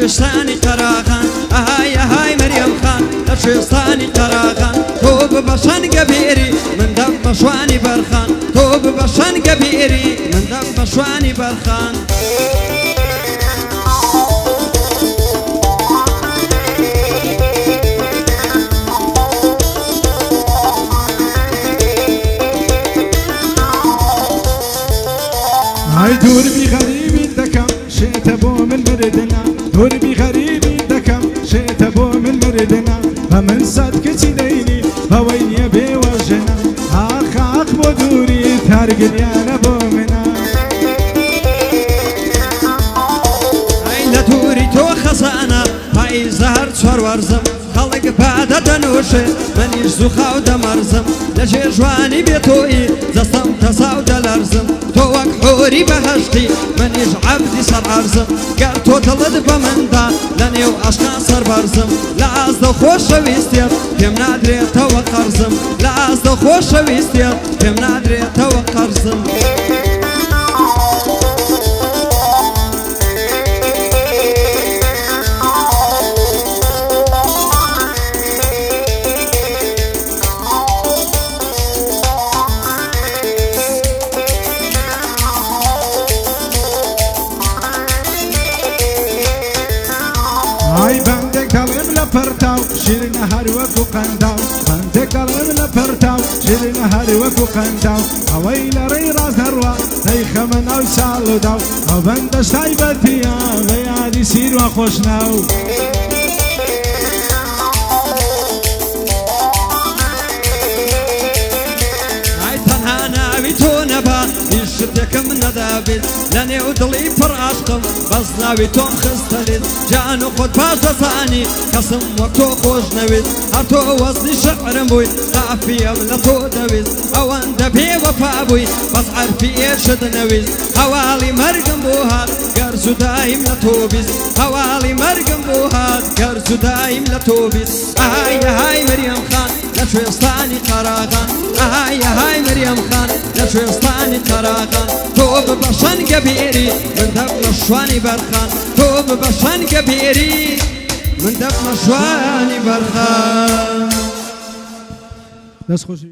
شوێستانی قەراغان ئاهای ئاهای مەریەم خان لە شوێستانی قەراغان تۆ ببە شەنگە بێری من دەم بە شوانی بەرخان تۆ ببە شەنگە بێری من دەم بە شوانی بەرخان هاي دور بي غريبي دكم شئت بو من مردنا دور بي غريبي دكم شئت بو من مردنا فمن صدق تديني فوين يبي وجنا آخ آخ بدوري تارق يا بو منا هاي لدوري تو خزانة هاي زهر چوار ورزم خەڵک پادە دەنووشێ منیش زوخاو دەمەرزم لە ژێژوانی بێتۆیی دەستەم تەساو دەلەرزم تۆ وەک حۆری بەهەشتی منیش عەبدی سەر عەرزم گەر تۆ دڵت بە مندا لە نێو عەشقا سەربەرزم لە ئازدە خۆشەویستیت پێم نادرێتەوە قەرزم لە ئازدە خۆشەویستیت پێم نادرێتەوە قەرزم هاي بندك دلم لپرتاو شیرین هر وکو قنداو بندك دلم لپرتاو شیرین هر وکو قنداو هوای لری راز دروا ای خمن او سالو داو او بندش تایبتیا و یادی سیر و خوشناو تو نبا شتێکم نەدابێت لە نێو دڵی پڕ عاشقم بەس ناوی تۆم خستەلێت جان و خۆت باش دەزانی کەسم وەک تۆ خۆش نەوێت هەر تۆ وەزنی شەعرم بووی قافیەم لە تۆ دەویست ئەوەندە بێوەفا بووی بەس عەرفی ئێشت نەویست هەواڵی مەرگم بۆ هات گەر جوداییم لە تۆ بیست هەواڵی مەرگم بۆ هات گەر جوداییم لە تۆ بیست ئاهای ئاهای مەریەم خان لە کوێستانی قەراغان ئاهای ئاهای مەریەم خان لە کوێستانی قەراغان تۆ ببە شەنگە بێری من دەبمە شوانی بەرخان تۆ ببە شەنگە بێری من دەبمە شوانی بەرخان دەست خۆشی